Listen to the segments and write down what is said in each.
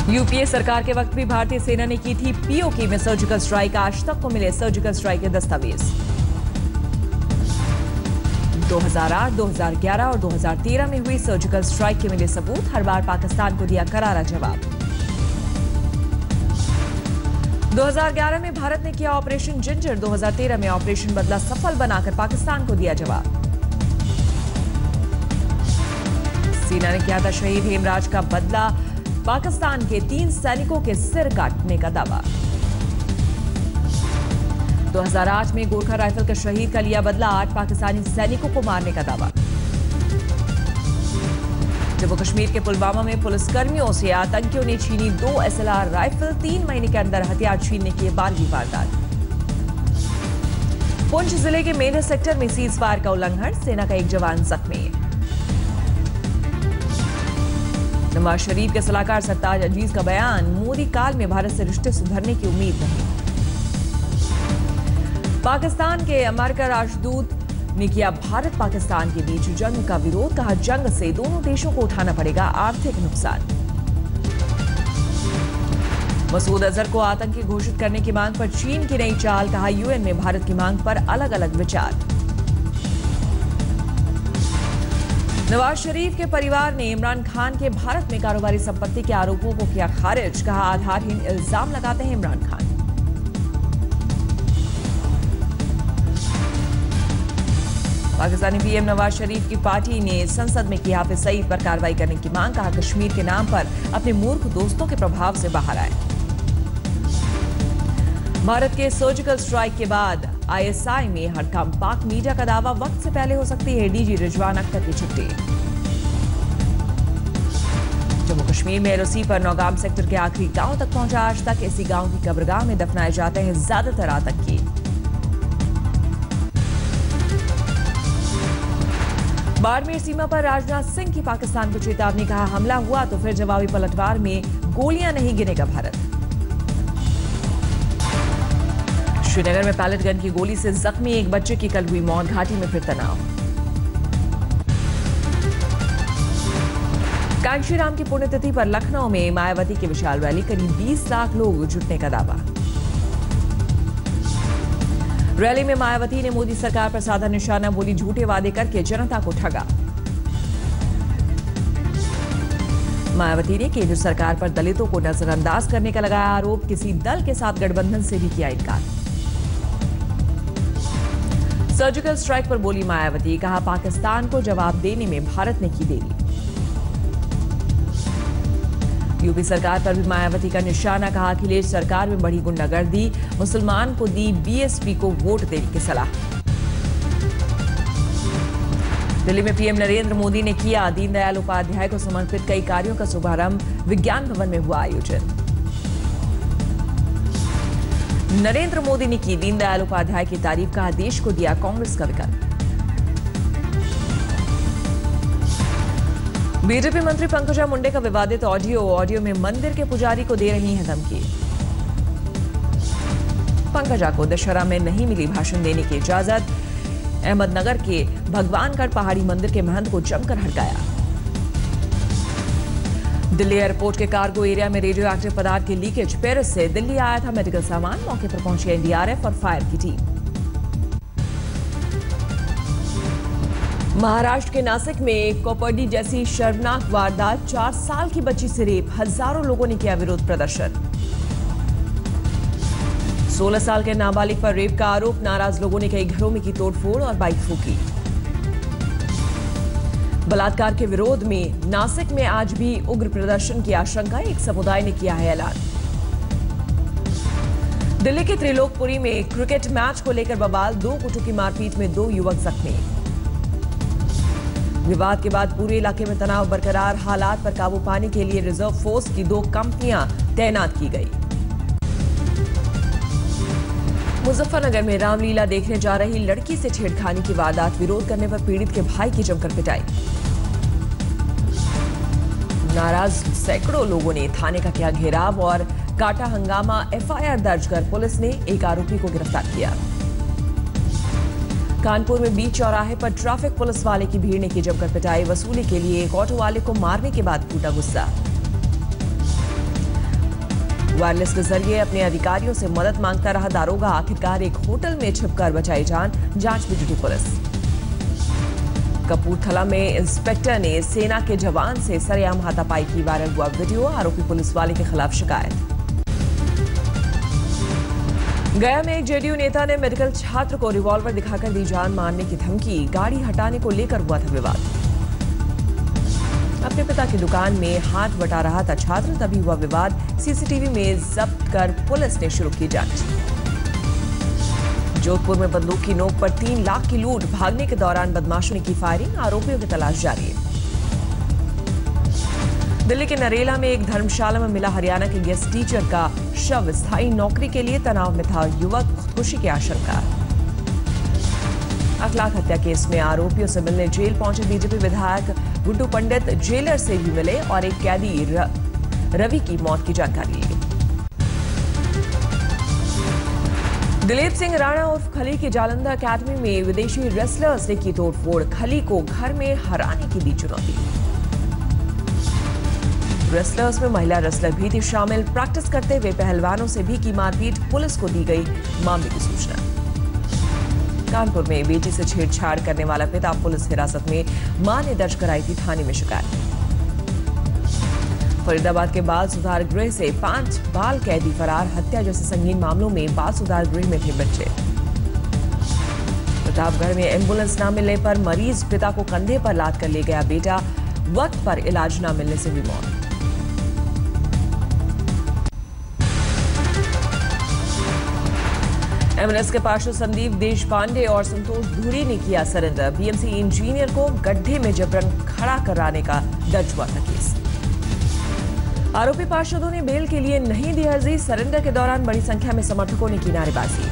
UPA सरकार के वक्त भी भारतीय सेना ने की थी पीओके में सर्जिकल स्ट्राइक। आज तक को मिले सर्जिकल स्ट्राइक के दस्तावेज। 2008, 2011 और 2013 में हुई सर्जिकल स्ट्राइक के मिले सबूत। हर बार पाकिस्तान को दिया करारा जवाब। 2011 में भारत ने किया ऑपरेशन जिंजर। 2013 में ऑपरेशन बदला सफल बनाकर पाकिस्तान को दिया जवाब। सेना ने किया था शहीद हेमराज का बदला। पाकिस्तान के 3 सैनिकों के सिर काटने का दावा। 2008 में गोरखा राइफल के शहीद का लिया बदला। 8 पाकिस्तानी सैनिकों को मारने का दावा। जम्मू कश्मीर के पुलवामा में पुलिसकर्मियों से आतंकियों ने छीनी 2 SLR राइफल। 3 महीने के अंदर हथियार छीनने की 12वीं वारदात। पुंछ जिले के मेंढर सेक्टर में सीज फायर का उल्लंघन। सेना का एक जवान जख्मी। नवाज शरीफ के सलाहकार सरताज अजीज का बयान। मोदी काल में भारत से रिश्ते सुधरने की उम्मीद नहीं। पाकिस्तान के अमेरिका राजदूत ने किया भारत पाकिस्तान के बीच जंग का विरोध। कहा जंग से दोनों देशों को उठाना पड़ेगा आर्थिक नुकसान। मसूद अजहर को आतंकी घोषित करने की मांग पर चीन की नई चाल। कहा यूएन में भारत की मांग पर अलग अलग विचार। नवाज शरीफ के परिवार ने इमरान खान के भारत में कारोबारी संपत्ति के आरोपों को किया खारिज। कहा आधारहीन इल्जाम लगाते हैं इमरान खान। पाकिस्तानी पीएम नवाज शरीफ की पार्टी ने संसद में की हाफिज सईद पर कार्रवाई करने की मांग। कहा कश्मीर के नाम पर अपने मूर्ख दोस्तों के प्रभाव से बाहर आए। भारत के सर्जिकल स्ट्राइक के बाद आईएसआई में हड़कंप। पाक मीडिया का दावा वक्त से पहले हो सकती है डीजी रिजवान अख्तर की छुट्टी। जम्मू कश्मीर में एलओसी पर नौगाम सेक्टर के आखिरी गांव तक पहुंचा। आज तक इसी गांव की कब्रगाह में दफनाए जाते हैं ज्यादातर आतंकी। बाड़मेर सीमा पर राजनाथ सिंह की पाकिस्तान को चेतावनी। कहा हमला हुआ तो फिर जवाबी पलटवार में गोलियां नहीं गिनेगा भारत। श्रीनगर में पैलेट गन की गोली से जख्मी एक बच्चे की कल हुई मौत। घाटी में फिर तनाव। कांशी राम की पुण्यतिथि पर लखनऊ में मायावती की विशाल रैली। करीब 20 लाख लोग जुटने का दावा। रैली में मायावती ने मोदी सरकार पर साधा निशाना। बोली झूठे वादे करके जनता को ठगा। मायावती ने केंद्र सरकार पर दलितों को नजरअंदाज करने का लगाया आरोप। किसी दल के साथ गठबंधन से भी किया इनकार। सर्जिकल स्ट्राइक पर बोली मायावती। कहा पाकिस्तान को जवाब देने में भारत ने की देरी। यूपी सरकार पर भी मायावती का निशाना। कहा अखिलेश सरकार में बढ़ी गुंडागर्दी। मुसलमान को दी बीएसपी को वोट देने की सलाह। दिल्ली में पीएम नरेंद्र मोदी ने किया दीनदयाल उपाध्याय को समर्पित कई कार्यों का शुभारंभ। विज्ञान भवन में हुआ आयोजन। नरेंद्र मोदी ने की दीनदयाल उपाध्याय की तारीफ। कहा देश को दिया कांग्रेस का विकल्प। बीजेपी मंत्री पंकजा मुंडे का विवादित ऑडियो में मंदिर के पुजारी को दे रही है धमकी। पंकजा को दशहरा में नहीं मिली भाषण देने की इजाजत। अहमदनगर के भगवानगढ़ पहाड़ी मंदिर के महंत को जमकर हड़काया। दिल्ली एयरपोर्ट के कार्गो एरिया में रेडियो एक्टिव पदार्थ की लीकेज। पेरिस से दिल्ली आया था मेडिकल सामान। मौके पर पहुंची एनडीआरएफ और फायर की टीम। महाराष्ट्र के नासिक में कॉपर्डी जैसी शर्मनाक वारदात। 4 साल की बच्ची से रेप। हजारों लोगों ने किया विरोध प्रदर्शन। 16 साल के नाबालिग पर रेप का आरोप। नाराज लोगों ने कई घरों में की तोड़फोड़ और बाइक फूंकी। बलात्कार के विरोध में नासिक में आज भी उग्र प्रदर्शन की आशंका। एक समुदाय ने किया है ऐलान। दिल्ली के त्रिलोकपुरी में क्रिकेट मैच को लेकर बवाल। 2 गुटों की मारपीट में 2 युवक जख्मी। विवाद के बाद पूरे इलाके में तनाव बरकरार। हालात पर काबू पाने के लिए रिजर्व फोर्स की 2 कंपनियां तैनात की गई। मुजफ्फरनगर में रामलीला देखने जा रही लड़की से छेड़खानी की वारदात। विरोध करने पर पीड़ित के भाई की जमकर पिटाई। नाराज सैकड़ों लोगों ने थाने का किया घेराव और काटा हंगामा। एफआईआर दर्ज कर पुलिस ने एक आरोपी को गिरफ्तार किया। कानपुर में बीच चौराहे पर ट्रैफिक पुलिस वाले की भीड़ ने की जमकर पिटाई। वसूली के लिए एक ऑटो वाले को मारने के बाद फूटा गुस्सा। वायरलेस के जरिए अपने अधिकारियों से मदद मांगता रहा दारोगा, आखिरकार एक होटल में छिपकर बचाई जान, जांच में जुटी पुलिस। कपूरथला में इंस्पेक्टर ने सेना के जवान से सरेआम हाथापाई की, वायरल हुआ वीडियो, आरोपी पुलिस वाले के खिलाफ शिकायत। गया में एक जेडीयू नेता ने मेडिकल छात्र को रिवॉल्वर दिखाकर दी जान मारने की धमकी, गाड़ी हटाने को लेकर हुआ था विवाद। अपने पिता की दुकान में हाथ बटा रहा था छात्र, तभी हुआ विवाद, सीसीटीवी में जब्त कर पुलिस ने शुरू की जांच। जोधपुर में बंदूक की नोक पर 3 लाख की लूट, भागने के दौरान बदमाशों ने की फायरिंग, आरोपियों की तलाश जारी है। दिल्ली के नरेला में एक धर्मशाला में मिला हरियाणा के गेस्ट टीचर का शव, स्थायी नौकरी के लिए तनाव में था युवक, खुदकुशी की आशंका। अखलाक हत्या केस में आरोपियों से मिलने जेल पहुंचे बीजेपी विधायक गुड्डू पंडित, जेलर से भी मिले और एक कैदी रवि की मौत की जानकारी ली। दिलीप सिंह राणा उर्फ खली की जालंधर अकेडमी में विदेशी रेसलर्स ने की तोड़फोड़, खली को घर में हराने की दी चुनौती। रेसलर्स में महिला रेसलर भी थी शामिल, प्रैक्टिस करते हुए पहलवानों से भी की मारपीट, पुलिस को दी गई मामले की सूचना। कानपुर में बेटी से छेड़छाड़ करने वाला पिता पुलिस हिरासत में, मां ने दर्ज कराई थी थाने में शिकायत। फरीदाबाद के बाल सुधार गृह से 5 बाल कैदी फरार, हत्या जैसे संगीन मामलों में बाल सुधार गृह में थे बच्चे। प्रतापगढ़ में एम्बुलेंस न मिलने पर मरीज पिता को कंधे पर लाद कर ले गया बेटा, वक्त पर इलाज न मिलने से हुई मौत। एमएनएस के पार्षद संदीप देशपांडे और संतोष धूरी ने किया सरेंडर, बीएमसी इंजीनियर को गड्ढे में जबरन खड़ा कराने का दर्ज हुआ था केस। आरोपी पार्षदों ने बेल के लिए नहीं दी अर्जी, सरेंडर के दौरान बड़ी संख्या में समर्थकों ने की नारेबाजी।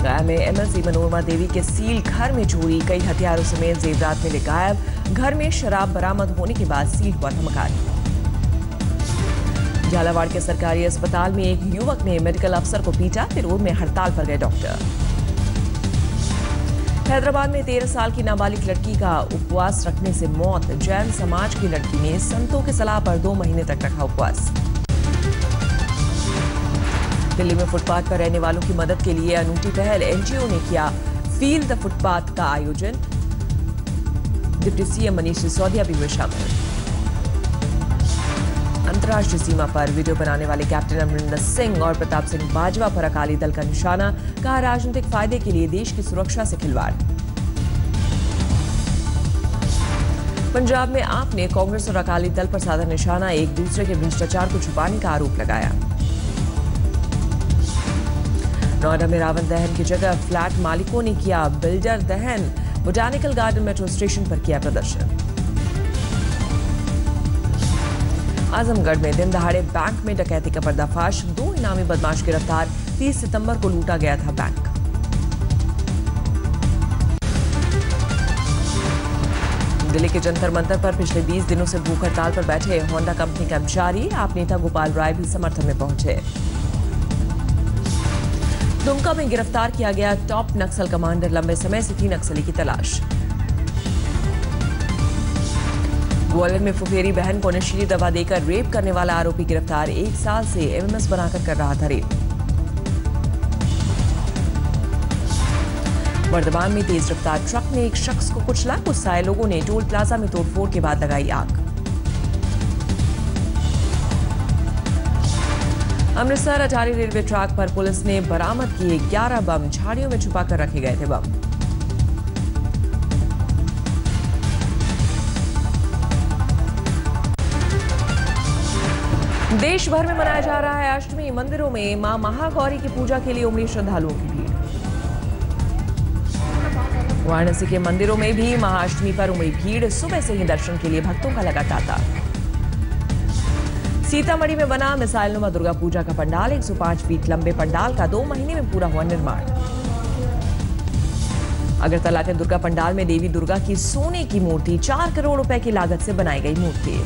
गया में एमएलसी मनोरमा देवी के सील घर में चोरी, कई हथियारों समेत जेवरात मिले गायब, घर में शराब बरामद होने के बाद सील हुआ था मकान। झालावाड़ के सरकारी अस्पताल में एक युवक ने मेडिकल अफसर को पीटा, विरोध में हड़ताल पर गए डॉक्टर। हैदराबाद में 13 साल की नाबालिग लड़की का उपवास रखने से मौत, जैन समाज की लड़की ने संतों की सलाह पर 2 महीने तक रखा उपवास। दिल्ली में फुटपाथ पर रहने वालों की मदद के लिए अनूठी पहल, एनजीओ ने किया फील द फुटपाथ का आयोजन, डिप्टी सीएम मनीष सिसोदिया भी हुए शामिल। अंतर्राष्ट्रीय सीमा पर वीडियो बनाने वाले कैप्टन अमरिंदर सिंह और प्रताप सिंह बाजवा पर अकाली दल का निशाना, कहा राजनीतिक फायदे के लिए देश की सुरक्षा से खिलवाड़। पंजाब में आप ने कांग्रेस और अकाली दल पर साधा निशाना, एक दूसरे के भ्रष्टाचार को छुपाने का आरोप लगाया। नोएडा में रावण दहन की जगह फ्लैट मालिकों ने किया बिल्डर दहन, बोटानिकल गार्डन मेट्रो स्टेशन पर किया प्रदर्शन। आजमगढ़ में दिन दहाड़े बैंक में डकैती का पर्दाफाश, 2 इनामी बदमाश गिरफ्तार, 30 सितंबर को लूटा गया था बैंक। दिल्ली के जंतर मंतर पर पिछले 20 दिनों से भूख हड़ताल पर बैठे होंडा कंपनी कर्मचारी, आप नेता गोपाल राय भी समर्थन में पहुंचे। दुमका में गिरफ्तार किया गया टॉप नक्सल कमांडर, लंबे समय से थी नक्सली की तलाश। ग्वालियर में फुफेरी बहन को नशीली दवा देकर रेप करने वाला आरोपी गिरफ्तार, 1 साल से एमएमएस बनाकर कर रहा था रेप। वर्धमान में तेज रफ्तार ट्रक ने एक शख्स को कुचला, गुस्साए लोगों ने टोल प्लाजा में तोड़फोड़ के बाद लगाई आग। अमृतसर अटारी रेलवे ट्रैक पर पुलिस ने बरामद किए 11 बम, झाड़ियों में छुपाकर रखे गए थे बम। देश भर में मनाया जा रहा है अष्टमी, मंदिरों में मां महागौरी की पूजा के लिए उमड़ी श्रद्धालुओं की भीड़। वाराणसी के मंदिरों में भी महाअष्टमी पर उमड़ी भीड़, सुबह से ही दर्शन के लिए भक्तों का लगा तांता। सीतामढ़ी में बना मिसाइलनुमा दुर्गा पूजा का पंडाल, 105 फीट लंबे पंडाल का 2 महीने में पूरा हुआ निर्माण। अगरतला के दुर्गा पंडाल में देवी दुर्गा की सोने की मूर्ति, 4 करोड़ रुपए की लागत से बनाई गई मूर्ति।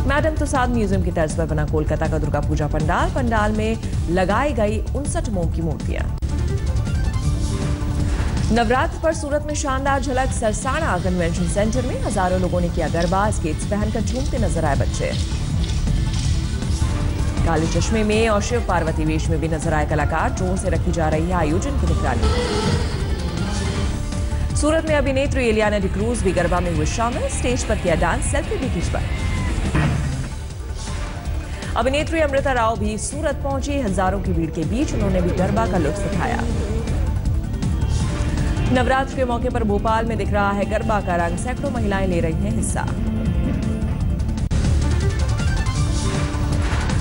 मैडम तुसाद म्यूजियम की तर्ज पर बना कोलकाता का दुर्गा पूजा पंडाल, पंडाल में लगाई गई 59 मोम की मूर्तियां। नवरात्र पर सूरत में शानदार झलक, सरसाना कन्वेंशन सेंटर में हजारों लोगों ने किया गरबा, स्केट्स पहनकर झूमते नजर आए बच्चे। काले चश्मे में और शिव पार्वती वेश में भी नजर आए कलाकार। ड्रोन से रखी जा रही है आयोजन की निगरानी। सूरत में अभिनेत्री इलियाना डिक्रूज भी गरबा में हुए शामिल। स्टेज पर किया डांस, सेल्फी भी खिंचवाई। अभिनेत्री अमृता राव भी सूरत पहुंची। हजारों की भीड़ के बीच उन्होंने भी गरबा का लुत्फ उठाया। नवरात्र के मौके पर भोपाल में दिख रहा है गरबा का रंग। सैकड़ों महिलाएं ले रही हैं हिस्सा।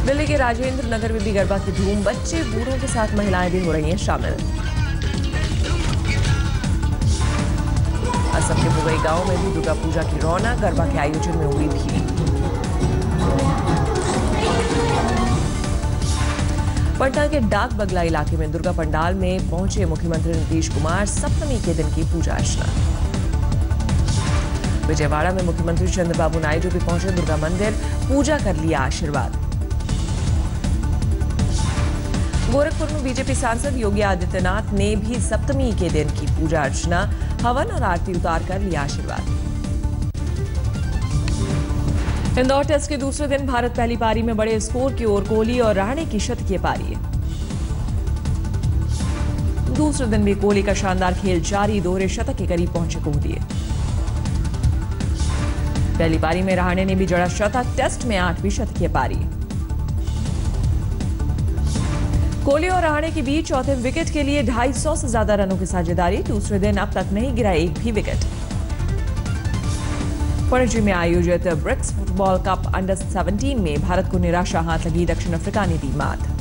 दिल्ली के राजेंद्र नगर में भी गरबा की धूम। बच्चे बूढ़ों के साथ महिलाएं भी हो रही हैं शामिल। असम के मुंबई गांव में भी दुर्गा पूजा की रौनक। गरबा के आयोजन में हुई भीड़। पटना के डाक बगला इलाके में दुर्गा पंडाल में पहुंचे मुख्यमंत्री नीतीश कुमार। सप्तमी के दिन की पूजा अर्चना। विजयवाड़ा में मुख्यमंत्री चंद्रबाबू नायडू भी पहुंचे दुर्गा मंदिर। पूजा कर लिया आशीर्वाद। गोरखपुर में बीजेपी सांसद योगी आदित्यनाथ ने भी सप्तमी के दिन की पूजा अर्चना, हवन और आरती उतार कर लिया आशीर्वाद। इंदौर टेस्ट के दूसरे दिन भारत पहली पारी में बड़े स्कोर की ओर। कोहली और रहाणे की शतकीय पारी। दूसरे दिन भी कोहली का शानदार खेल जारी। दोहरे शतक के करीब पहुंचे कोहली। पहली पारी में रहाणे ने भी जड़ा शतक। टेस्ट में 8वीं शतकीय पारी। कोहली और रहाणे के बीच चौथे विकेट के लिए 250 से ज्यादा रनों की साझेदारी। दूसरे दिन अब तक नहीं गिरा एक भी विकेट। पणजी में आयोजित ब्रिक्स फुटबॉल कप अंडर 17 में भारत को निराशा हाथ लगी। दक्षिण अफ्रीका ने दी मात।